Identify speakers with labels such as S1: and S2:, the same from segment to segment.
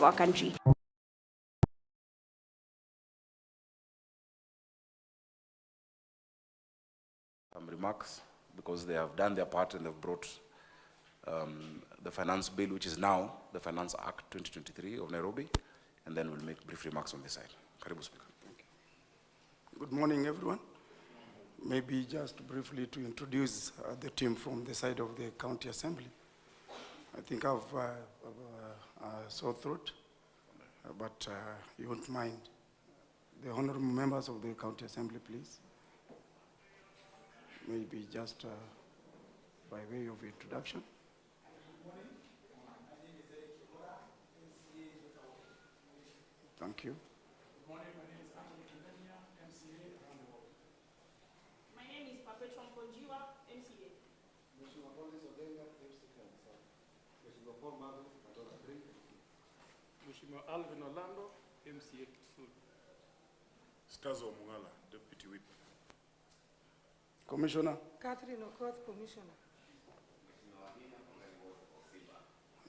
S1: our country.
S2: Remarks, because they have done their part and they've brought the finance bill, which is now the Finance Act 2023 of Nairobi, and then we'll make brief remarks on this side. Karibu Speaker. Thank you.
S3: Good morning, everyone. Maybe just briefly to introduce the team from the side of the County Assembly. I think I've a sore throat, but you won't mind. The honorable members of the County Assembly, please. Maybe just by way of introduction. Thank you.
S4: Good morning, my name is Assenting of Nairobi, MCA around the world.
S5: My name is Perpetuum Konjiwa, MCA.
S4: Mheshimiwa Alvin Orlando, MCA Kisumu.
S6: Stazo Mungala, Deputy Whip.
S3: Commissioner.
S7: Catherine Okoth, Commissioner.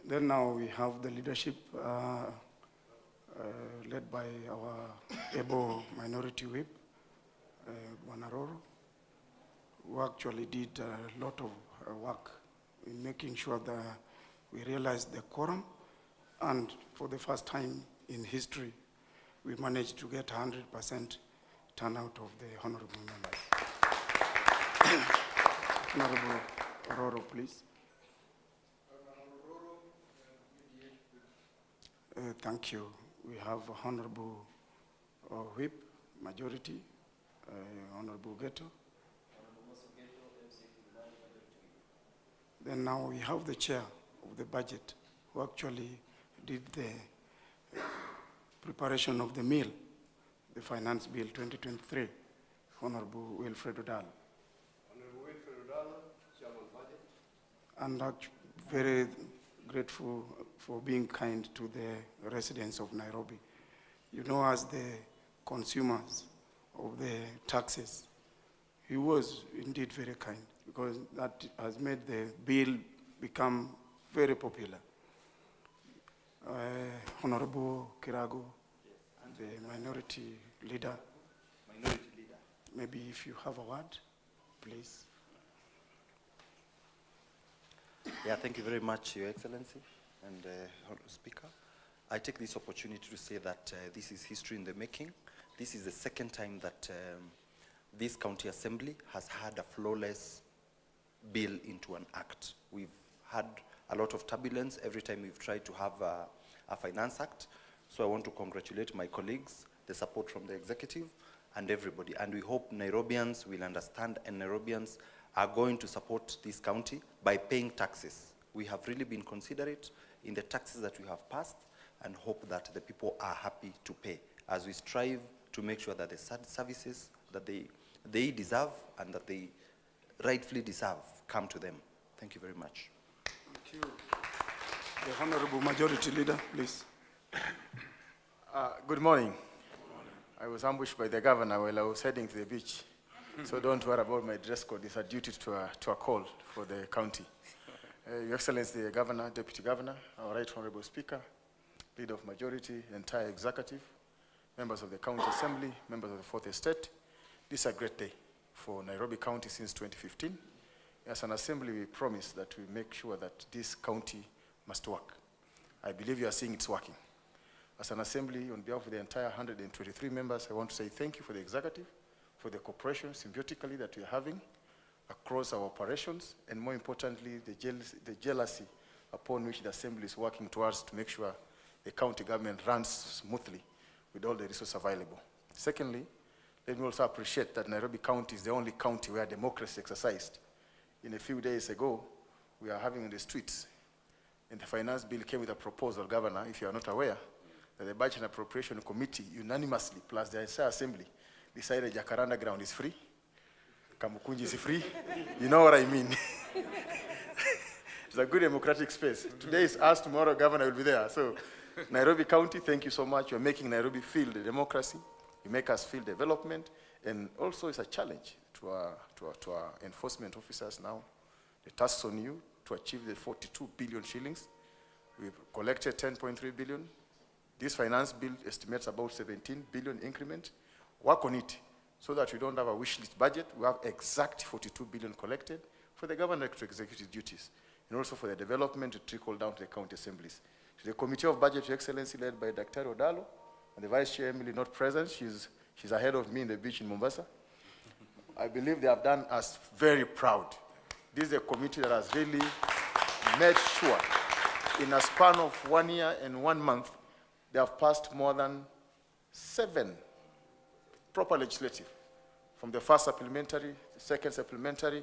S3: Then now we have the leadership led by our able minority whip, Wanaroro, who actually did a lot of work in making sure that we realized the quorum, and for the first time in history, we managed to get 100% turnout of the honorable members. Honorable Ororo, please. Thank you. We have Honorable Whip, Majority, Honorable Ghetto. Then now we have the Chair of the Budget, who actually did the preparation of the meal, the Finance Bill 2023, Honorable Wilfred Odal. And very grateful for being kind to the residents of Nairobi. You know, as the consumers of the taxes, he was indeed very kind, because that has made the bill become very popular. Honorable Kirago, the minority leader. Maybe if you have a word, please.
S8: Yeah, thank you very much, Your Excellency and Honourable Speaker. I take this opportunity to say that this is history in the making. This is the second time that this County Assembly has had a flawless bill into an act. We've had a lot of turbulence every time we've tried to have a Finance Act. So I want to congratulate my colleagues, the support from the executive, and everybody. And we hope Nairobians will understand, and Nairobians are going to support this county by paying taxes. We have really been considerate in the taxes that we have passed, and hope that the people are happy to pay as we strive to make sure that the services that they deserve and that they rightfully deserve come to them. Thank you very much.
S3: Thank you. The Honorable Majority Leader, please.
S6: Good morning. I was ambushed by the governor while I was heading to the beach. So don't worry about my dress code. It's a duty to a call for the county. Your Excellency, the Governor, Deputy Governor, our Right Honorable Speaker, Leader of Majority, entire Executive, members of the County Assembly, members of the Fourth Estate. This is a great day for Nairobi County since 2015. As an Assembly, we promise that we make sure that this county must work. I believe you are seeing it's working. As an Assembly, on behalf of the entire 123 members, I want to say thank you for the Executive, for the cooperation symbiotically that we are having across our operations, and more importantly, the jealousy upon which the Assembly is working towards to make sure the county government runs smoothly with all the resources available. Secondly, let me also appreciate that Nairobi County is the only county where democracy is exercised. In a few days ago, we are having in the streets, and the Finance Bill came with a proposal, Governor, if you are not aware, that the Budget and Appropriation Committee unanimously, plus the entire Assembly, decided Jacaranda ground is free, Kamukunji is free. You know what I mean. It's a good democratic space. Today is us, tomorrow Governor will be there. So Nairobi County, thank you so much. You're making Nairobi feel the democracy. You make us feel development. And also it's a challenge to our enforcement officers now. The task on you to achieve the 42 billion shillings. We've collected 10.3 billion. This finance bill estimates about 17 billion increment. Work on it so that we don't have a wish list budget. We have exact 42 billion collected for the governor to executive duties and also for the development to trickle down to the county assemblies. To the Committee of Budget, Your Excellency, led by Dr. Odalo, and the Vice Chair, Emily, not present. She's ahead of me in the beach in Mombasa. I believe they have done us very proud. This is a committee that has really made sure in a span of 1 year and 1 month, they have passed more than 7 proper legislative, from the first supplementary, the second supplementary,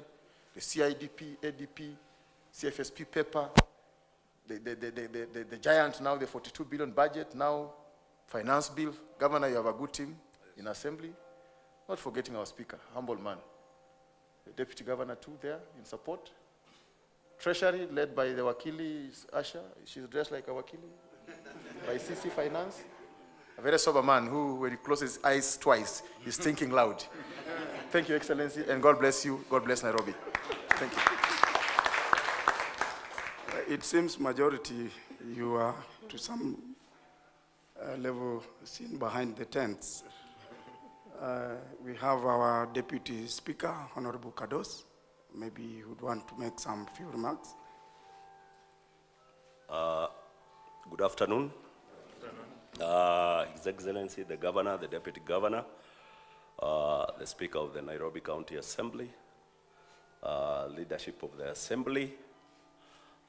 S6: the CIDP, ADP, CFSP paper, the giant now, the 42 billion budget, now finance bill. Governor, you have a good team in assembly. Not forgetting our speaker, humble man. The deputy governor too there in support. Treasury led by the Wakili, Asha, she's dressed like a Wakili. By CC Finance, a very sober man who, when he closes his eyes twice, is thinking loud. Thank you, Excellency, and God bless you. God bless Nairobi. Thank you.
S3: It seems majority, you are to some level seen behind the tents. We have our Deputy Speaker, Honorable Kados. Maybe he would want to make some few remarks.
S1: Good afternoon. His Excellency, the Governor, the Deputy Governor, the Speaker of the Nairobi County Assembly, leadership of the Assembly,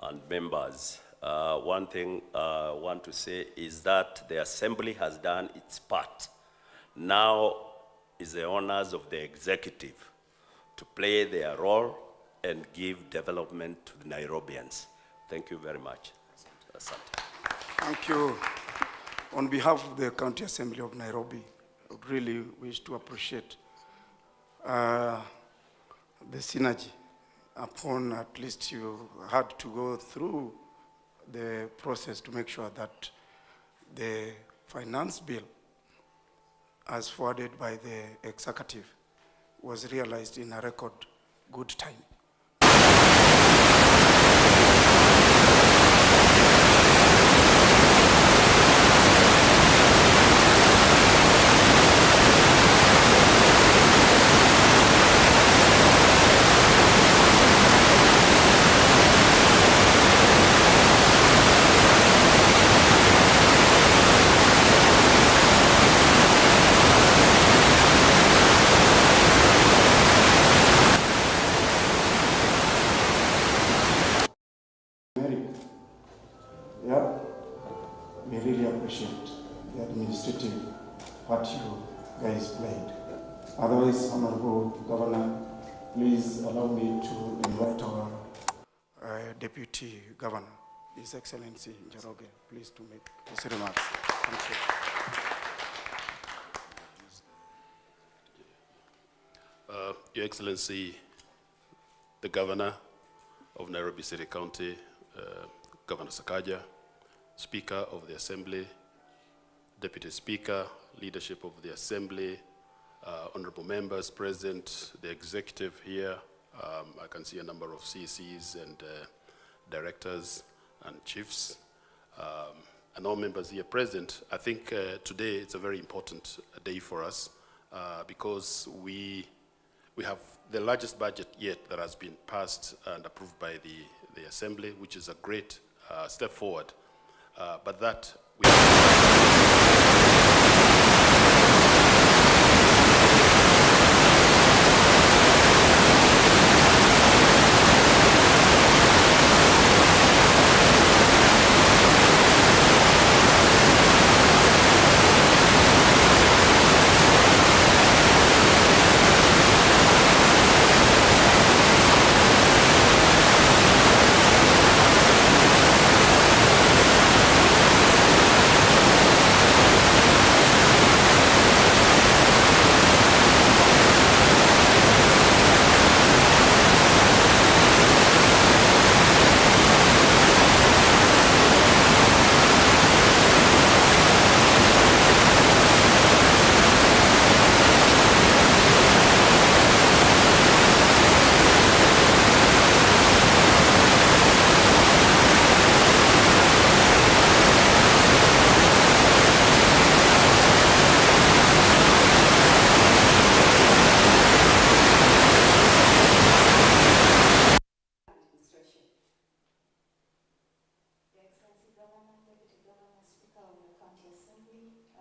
S1: and members. One thing I want to say is that the Assembly has done its part. Now is the honors of the executive to play their role and give development to the Nairobians. Thank you very much. Asante.
S3: Thank you. On behalf of the County Assembly of Nairobi, I would really wish to appreciate the synergy upon at least you had to go through the process to make sure that the finance bill as forwarded by the executive was realized in a record good time. Yeah, we really appreciate the administrative part you guys played. Otherwise, Honorable Governor, please allow me to invite our Deputy Governor, His Excellency Njoroge, please to make his remarks. Thank you.
S9: Your Excellency, the Governor of Nairobi City County, Governor Sakaja, Speaker of the Assembly, Deputy Speaker, leadership of the Assembly, honorable members present, the executive here. I can see a number of CCs and directors and chiefs, and all members here present. I think today it's a very important day for us because we have the largest budget yet that has been passed and approved by the Assembly, which is a great step forward. But that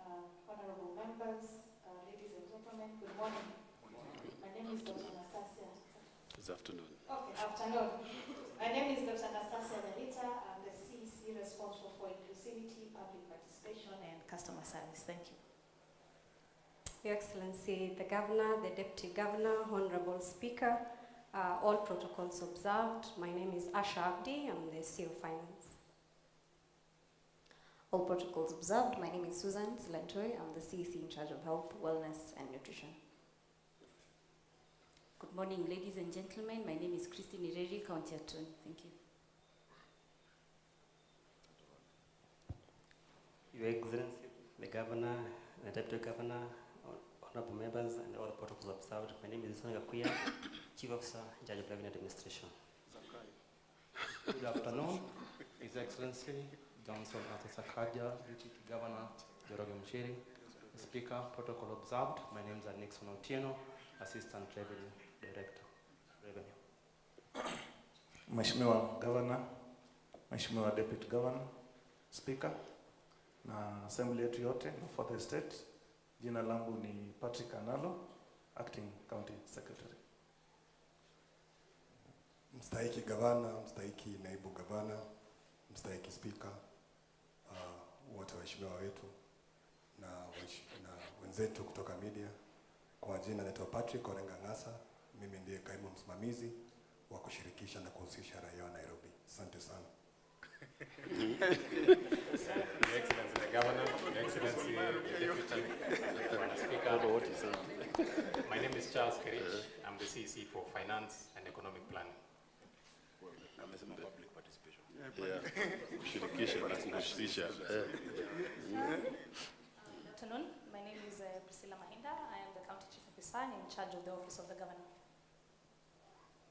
S7: honorable members, ladies and gentlemen, good morning. My name is Dr. Anastasia.
S9: This afternoon.
S7: Okay, afternoon. My name is Dr. Anastasia Narita. I'm the CEC responsible for inclusivity, public participation, and customer service. Thank you.
S10: Your Excellency, the Governor, the Deputy Governor, Honorable Speaker, all protocols observed. My name is Asha Abdi. I'm the CEO of Finance.
S11: All protocols observed. My name is Susan Silantoi. I'm the CEC in charge of health, wellness, and nutrition.
S12: Good morning, ladies and gentlemen. My name is Christine Ireri, County Attorney. Thank you.
S13: Your Excellency, the Governor, the Deputy Governor, honorable members, and all the protocols observed. My name is Sonia Kuya, Chief Officer in charge of Revenue Administration.
S14: Good afternoon, His Excellency Johnson Arthur Sakaja, Deputy Governor Joroge Mchiri, Speaker, protocol observed. My name is Nixon Otieno, Assistant Revenue Director, Revenue.
S15: Mheshimiwa Governor, Mheshimiwa Deputy Governor, Speaker, na assembly yetu yote for the state. Jina langu ni Patrick Analo, Acting County Secretary.
S16: Mstahiki Gavana, mstahiki Naibu Gavana, mstahiki Speaker, wote waheshimiwa wetu na wenzetu kutoka media. Kwa jina naitwa Patrick Orenga Ngasa, mimi ndiye kaimu msimamizi wa kushirikisha na kuhusisha raia wa Nairobi. Asante sana.
S17: Your Excellency the Governor, Your Excellency the Deputy Speaker. My name is Charles Kerich. I'm the CEC for Finance and Economic Planning.
S2: Public participation.
S9: Kushirikisha na kuhusisha.
S5: Good afternoon. My name is Priscilla Mahinda. I am the County Chief Officer in charge of the Office of the Governor.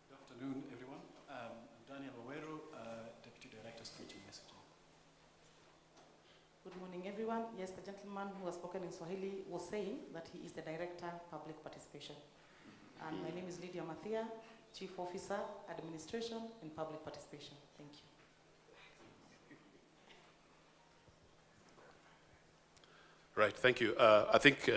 S4: Good afternoon, everyone. I'm Daniel Owero, Deputy Director, Speech and Messaging.
S18: Good morning, everyone. Yes, the gentleman who has spoken in Swahili was saying that he is the Director, Public Participation. And my name is Lydia Mathia, Chief Officer, Administration and Public Participation. Thank you.
S9: Right, thank you. I think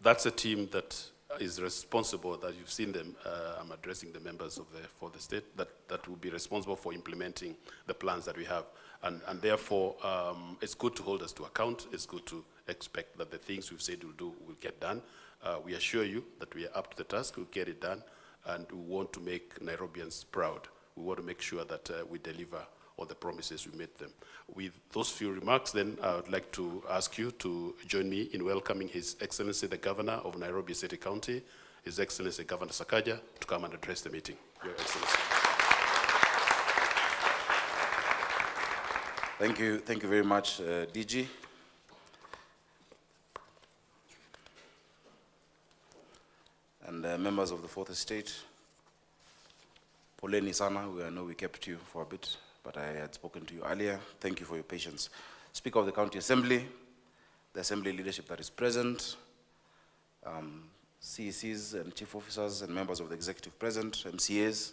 S9: that's a team that is responsible, that you've seen them, I'm addressing the members of for the state, that will be responsible for implementing the plans that we have. And therefore, it's good to hold us to account. It's good to expect that the things we've said we'll do will get done. We assure you that we are up to the task, we'll get it done, and we want to make Nairobians proud. We want to make sure that we deliver all the promises we made them. With those few remarks, then I would like to ask you to join me in welcoming His Excellency the Governor of Nairobi City County, His Excellency Governor Sakaja, to come and address the meeting. Your Excellency.
S2: Thank you very much, DG. And members of the Fourth Estate, poleni sana, I know we kept you for a bit, but I had spoken to you earlier. Thank you for your patience. Speaker of the County Assembly, the Assembly leadership that is present, CECs and Chief Officers and members of the Executive present, MCAs,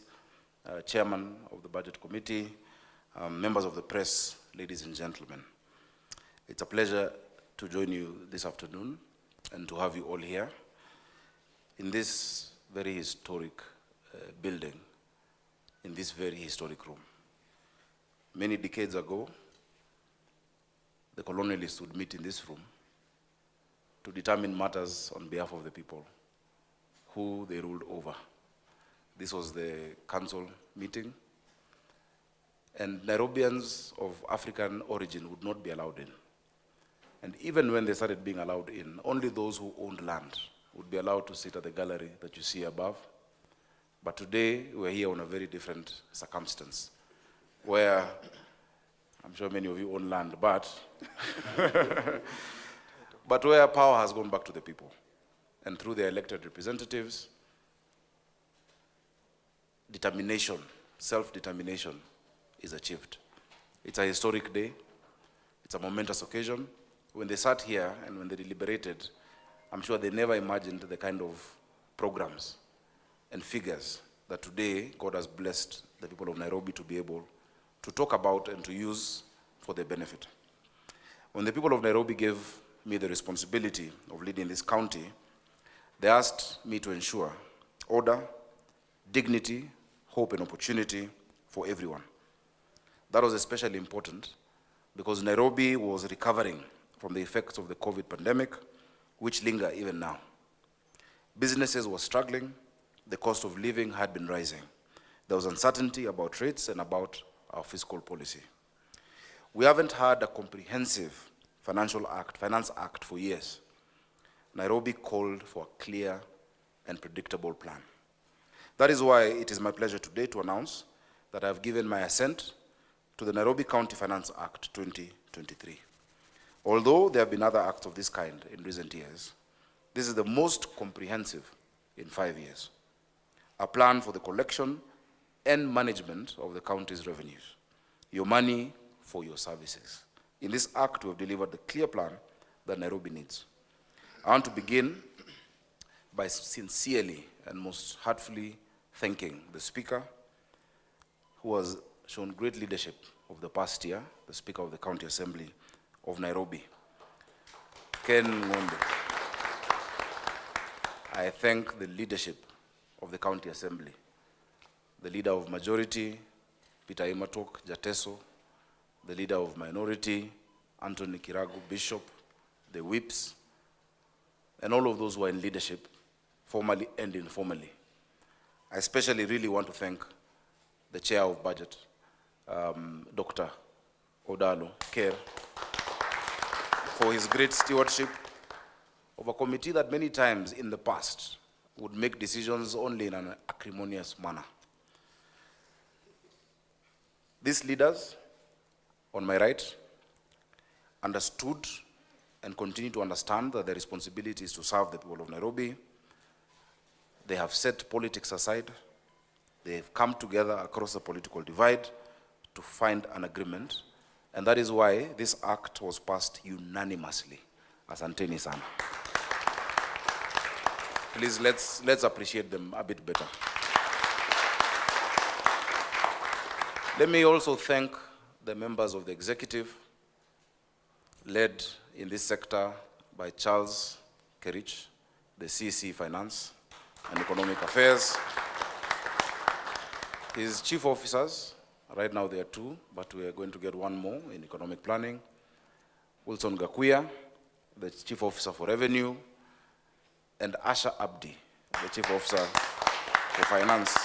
S2: Chairman of the Budget Committee, members of the press, ladies and gentlemen. It's a pleasure to join you this afternoon and to have you all here in this very historic building, in this very historic room. Many decades ago, the colonialists would meet in this room to determine matters on behalf of the people who they ruled over. This was the council meeting, and Nairobians of African origin would not be allowed in. And even when they started being allowed in, only those who owned land would be allowed to sit at the gallery that you see above. But today, we're here on a very different circumstance, where I'm sure many of you own land, but where power has gone back to the people. And through their elected representatives, determination, self-determination is achieved. It's a historic day. It's a momentous occasion. When they sat here and when they deliberated, I'm sure they never imagined the kind of programs and figures that today God has blessed the people of Nairobi to be able to talk about and to use for their benefit. When the people of Nairobi gave me the responsibility of leading this county, they asked me to ensure order, dignity, hope, and opportunity for everyone. That was especially important because Nairobi was recovering from the effects of the COVID pandemic, which linger even now. Businesses were struggling, the cost of living had been rising. There was uncertainty about rates and about our fiscal policy. We haven't had a comprehensive finance act for years. Nairobi called for a clear and predictable plan. That is why it is my pleasure today to announce that I have given my assent to the Nairobi County Finance Act 2023. Although there have been other acts of this kind in recent years, this is the most comprehensive in 5 years. A plan for the collection and management of the county's revenues. Your money for your services. In this act, we have delivered the clear plan that Nairobi needs. I want to begin by sincerely and most heartfully thanking the Speaker, who has shown great leadership over the past year, the Speaker of the County Assembly of Nairobi, Ken Ng'ombe. I thank the leadership of the County Assembly, the Leader of Majority, Peter Imatok Jateso, the Leader of Minority, Anthony Kiragu Bishop, the whips, and all of those who are in leadership, formally and informally. I especially really want to thank the Chair of Budget, Dr. Odalo Kerr, for his great stewardship of a committee that many times in the past would make decisions only in an acrimonious manner. These leaders, on my right, understood and continue to understand that their responsibility is to serve the people of Nairobi. They have set politics aside. They have come together across the political divide to find an agreement. And that is why this act was passed unanimously. Asanteni sana. Please, let's appreciate them a bit better. Let me also thank the members of the executive, led in this sector by Charles Kerich, the CC Finance and Economic Affairs. His chief officers, right now there are 2, but we are going to get 1 more in economic planning. Wilson Gakuya, the chief officer for revenue, and Asha Abdi, the chief officer for finance.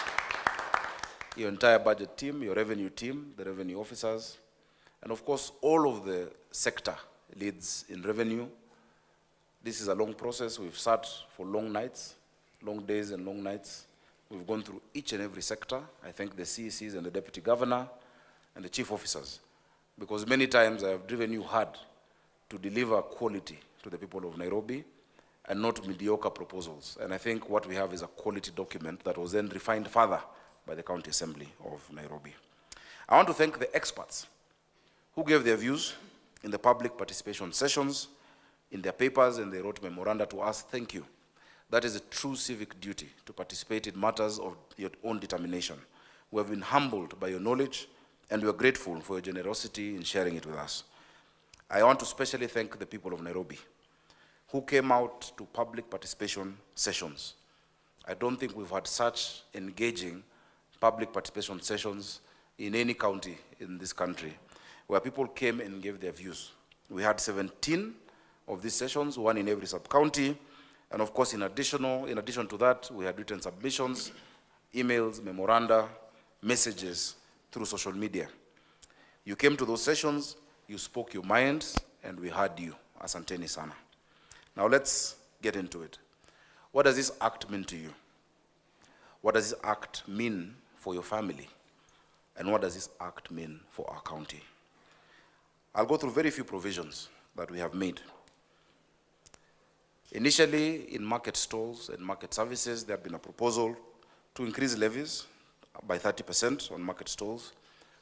S2: Your entire budget team, your revenue team, the revenue officers, and of course all of the sector leads in revenue. This is a long process. We've sat for long nights, long days and long nights. We've gone through each and every sector. I thank the CECs and the deputy governor and the chief officers, because many times I have driven you hard to deliver quality to the people of Nairobi and not mediocre proposals. And I think what we have is a quality document that was then refined further by the County Assembly of Nairobi. I want to thank the experts who gave their views in the public participation sessions, in their papers, and they wrote memoranda to us. Thank you. That is a true civic duty, to participate in matters of your own determination. We have been humbled by your knowledge, and we are grateful for your generosity in sharing it with us. I want to especially thank the people of Nairobi who came out to public participation sessions. I don't think we've had such engaging public participation sessions in any county in this country, where people came and gave their views. We had 17 of these sessions, 1 in every sub-county, and of course in addition to that, we had written submissions, emails, memoranda, messages through social media. You came to those sessions, you spoke your minds, and we heard you. Asanteni sana. Now let's get into it. What does this act mean to you? What does this act mean for your family? And what does this act mean for our county? I'll go through very few provisions that we have made. Initially, in market stalls and market services, there had been a proposal to increase levies by 30% on market stalls.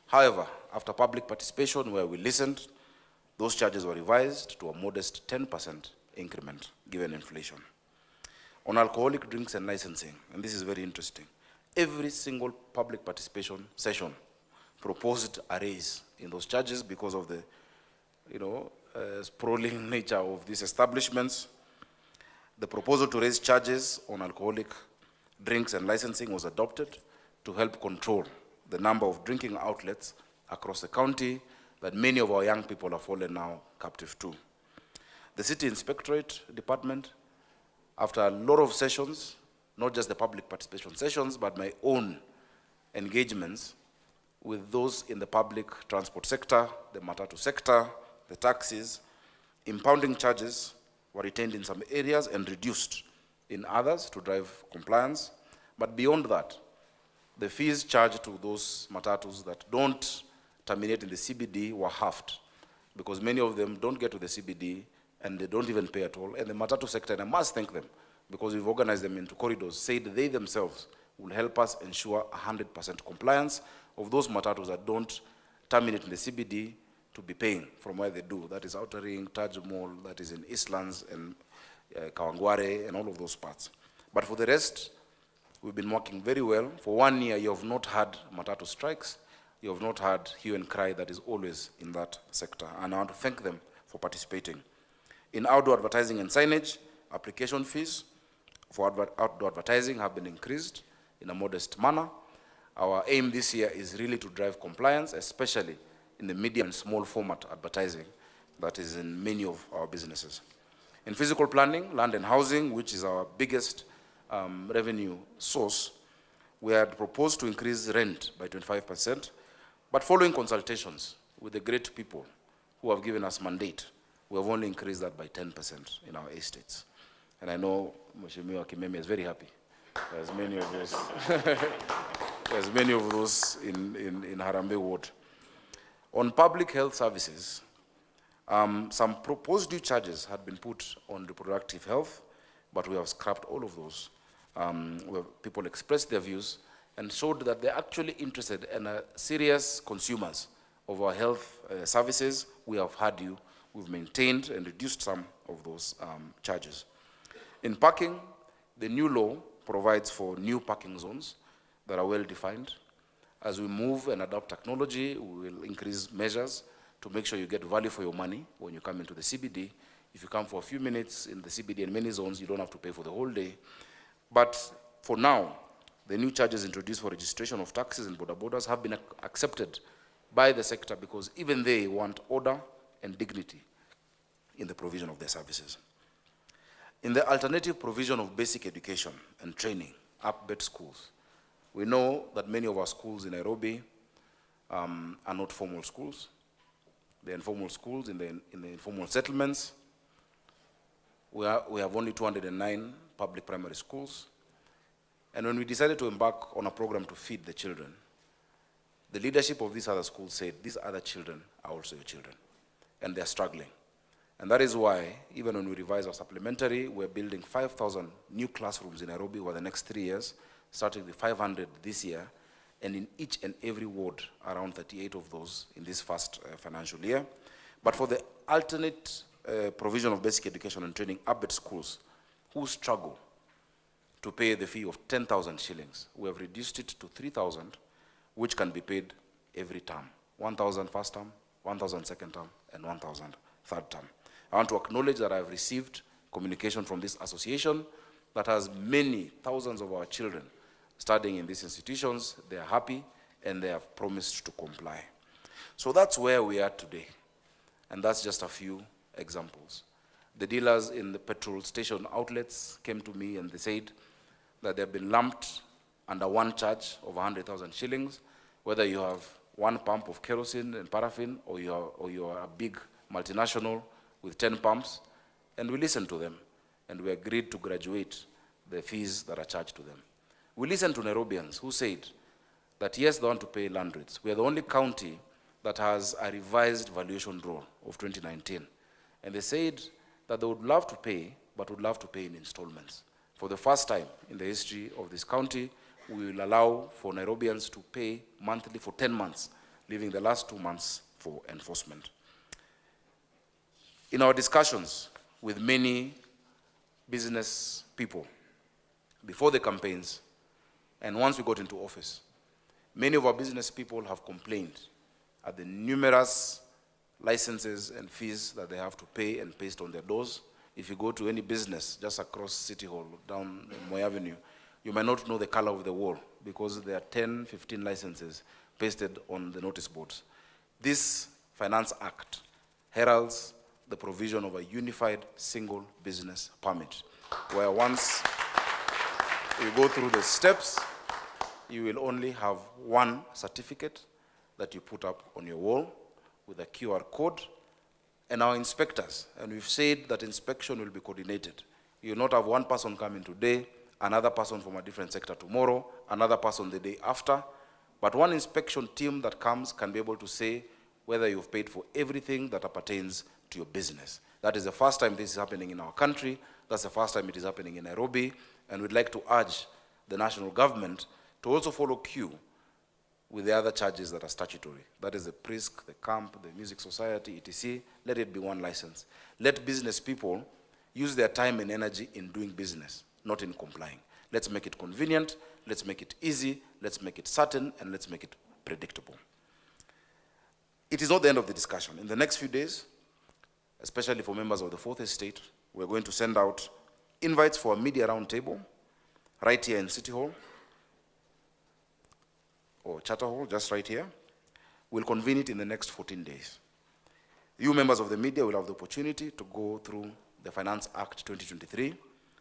S2: However, after public participation, where we listened, those charges were revised to a modest 10% increment, given inflation. On alcoholic drinks and licensing, and this is very interesting, every single public participation session proposed a raise in those charges because of the sprawling nature of these establishments, the proposal to raise charges on alcoholic drinks and licensing was adopted to help control the number of drinking outlets across the county that many of our young people have fallen now captive to. The City Inspectorate Department, after a lot of sessions, not just the public participation sessions, but my own engagements with those in the public transport sector, the matatu sector, the taxis, impounding charges were retained in some areas and reduced in others to drive compliance. But beyond that, the fees charged to those matatus that don't terminate in the CBD were halved, because many of them don't get to the CBD and they don't even pay at all. And the matatu sector, and I must thank them, because we've organized them into corridors, said they themselves will help us ensure 100% compliance of those matatus that don't terminate in the CBD to be paying from where they do. That is Outer Ring, Taj Mall, that is in Eastlands and Kawangware and all of those parts. But for the rest, we've been working very well. For 1 year, you have not had matatu strikes. You have not had hue and cry that is always in that sector. And I want to thank them for participating. In outdoor advertising and signage, application fees for outdoor advertising have been increased in a modest manner. Our aim this year is really to drive compliance, especially in the medium and small format advertising that is in many of our businesses. In physical planning, land and housing, which is our biggest revenue source, we had proposed to increase rent by 25%, but following consultations with the great people who have given us mandate, we have only increased that by 10% in our estates. And I know Mheshimiwa Kimeme is very happy. There's many of those. There's many of those in Harambee Ward. On public health services, some proposed new charges had been put on reproductive health, but we have scrapped all of those. Where people expressed their views and showed that they're actually interested and are serious consumers of our health services. We have had you. We've maintained and reduced some of those charges. In parking, the new law provides for new parking zones that are well defined. As we move and adopt technology, we will increase measures to make sure you get value for your money when you come into the CBD. If you come for a few minutes in the CBD and many zones, you don't have to pay for the whole day. But for now, the new charges introduced for registration of taxis and border borders have been accepted by the sector, because even they want order and dignity in the provision of their services. In the alternative provision of basic education and training, UPBET schools, we know that many of our schools in Nairobi are not formal schools. They're informal schools in the informal settlements. We have only 209 public primary schools. And when we decided to embark on a program to feed the children, the leadership of these other schools said, these other children are also your children, and they're struggling. And that is why, even when we revise our supplementary, we're building 5,000 new classrooms in Nairobi over the next 3 years, starting with 500 this year, and in each and every ward, around 38 of those in this first financial year. But for the alternate provision of basic education and training, UPBET schools who struggle to pay the fee of 10,000 shillings, we have reduced it to 3,000, which can be paid every term. 1,000 first term, 1,000 second term, and 1,000 third term. I want to acknowledge that I have received communication from this association that has many thousands of our children studying in these institutions. They are happy and they have promised to comply. So that's where we are today. And that's just a few examples. The dealers in the petrol station outlets came to me and they said that they've been lumped under one charge of 100,000 shillings, whether you have one pump of kerosene and paraffin or you are a big multinational with 10 pumps. And we listened to them and we agreed to graduate the fees that are charged to them. We listened to Nairobians who said that yes, they want to pay land rates. We are the only county that has a revised valuation roll of 2019. And they said that they would love to pay, but would love to pay in installments. For the first time in the history of this county, we will allow for Nairobians to pay monthly for 10 months, leaving the last 2 months for enforcement. In our discussions with many business people before the campaigns, and once we got into office, many of our business people have complained at the numerous licenses and fees that they have to pay and paste on their doors. If you go to any business just across City Hall, down Moi Avenue, you might not know the color of the wall because there are 10, 15 licenses pasted on the notice boards. This Finance Act heralds the provision of a unified single business permit, where once you go through the steps, you will only have one certificate that you put up on your wall with a QR code, and our inspectors, and we've said that inspection will be coordinated. You will not have one person coming today, another person from a different sector tomorrow, another person the day after, but one inspection team that comes can be able to say whether you've paid for everything that appertains to your business. That is the first time this is happening in our country. That's the first time it is happening in Nairobi, and we'd like to urge the national government to also follow Q with the other charges that are statutory. That is the PRISC, the camp, the music society, etc. Let it be one license. Let business people use their time and energy in doing business, not in complying. Let's make it convenient, let's make it easy, let's make it certain, and let's make it predictable. It is not the end of the discussion. In the next few days, especially for members of the Fourth Estate, we're going to send out invites for a media roundtable right here in City Hall, or Charter Hall, just right here. We'll convene it in the next 14 days. You members of the media will have the opportunity to go through the Finance Act 2023,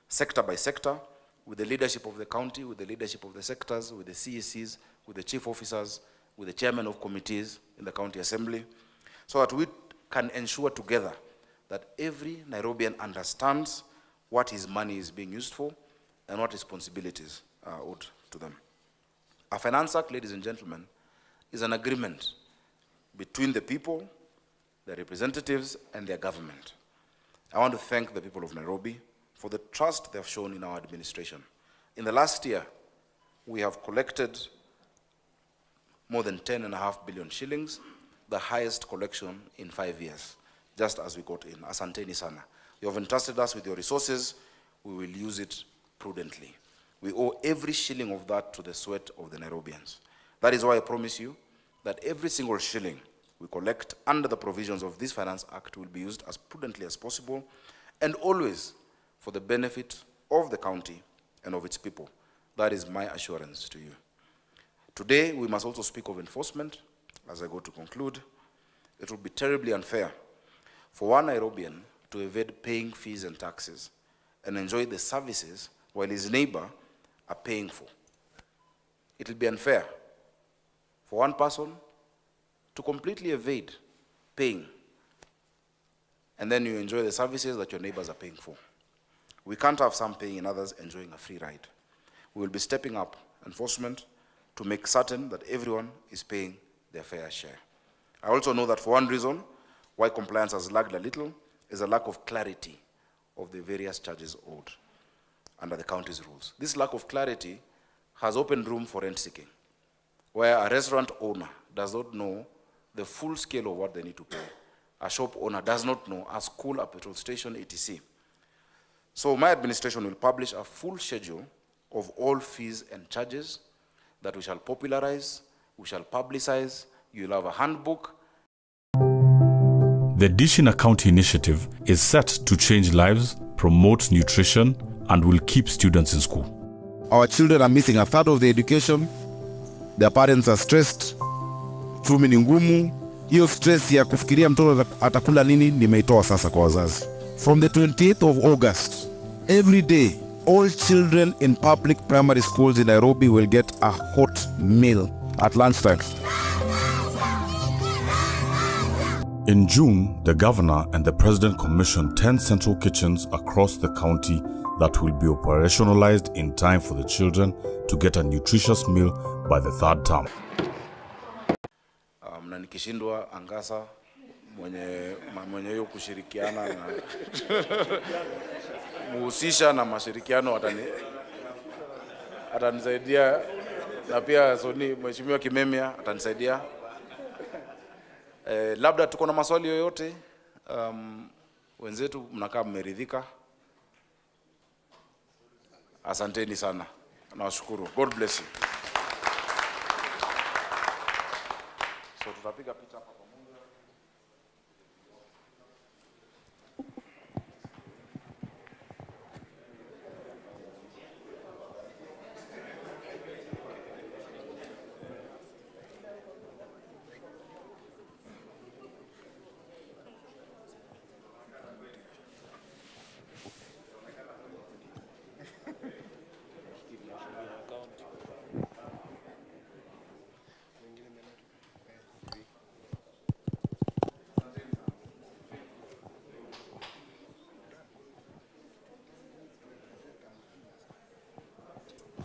S2: sector by sector, with the leadership of the county, with the leadership of the sectors, with the CECs, with the chief officers, with the chairman of committees in the county assembly, so that we can ensure together that every Nairobian understands what his money is being used for and what responsibilities are owed to them. A Finance Act, ladies and gentlemen, is an agreement between the people, their representatives, and their government. I want to thank the people of Nairobi for the trust they have shown in our administration. In the last year, we have collected more than 10.5 billion shillings, the highest collection in 5 years, just as we got in. Asanteni sana. You have entrusted us with your resources, we will use it prudently. We owe every shilling of that to the sweat of the Nairobians. That is why I promise you that every single shilling we collect under the provisions of this Finance Act will be used as prudently as possible and always for the benefit of the county and of its people. That is my assurance to you. Today, we must also speak of enforcement. As I go to conclude, it would be terribly unfair for one Nairobian to evade paying fees and taxes and enjoy the services while his neighbor are paying for. It will be unfair for one person to completely evade paying, and then you enjoy the services that your neighbors are paying for. We can't have some paying and others enjoying a free ride. We will be stepping up enforcement to make certain that everyone is paying their fair share. I also know that for one reason why compliance has lagged a little is a lack of clarity of the various charges owed under the county's rules. This lack of clarity has opened room for rent seeking, where a restaurant owner does not know the full scale of what they need to pay. A shop owner does not know, a school, a petrol station, etc. So my administration will publish a full schedule of all fees and charges that we shall popularize, we shall publicize. You'll have a handbook.
S19: The Dish in a County initiative is set to change lives, promote nutrition, and will keep students in school.
S20: Our children are missing a third of their education. Their parents are stressed. Chumi ni ngumu. Hiyo stress ya kufikiria mtoto atakula nini nimeitoa sasa kwa wazazi. From the 28th of August, every day, all children in public primary schools in Nairobi will get a hot meal at lunchtime.
S19: In June, the governor and the president commissioned 10 central kitchens across the county that will be operationalized in time for the children to get a nutritious meal by the third term.
S2: Na nikishindwa angasa mwenye hiyo kushirikiana na muhusisha na mashirikiano atanisaidia, na pia Soni Mheshimiwa Kimemia atanisaidia. Labda tuko na maswali yoyote, wenzetu mnakaa mmeridhika. Asanteni sana. Nawashukuru. God bless you. So tutapiga picha hapa.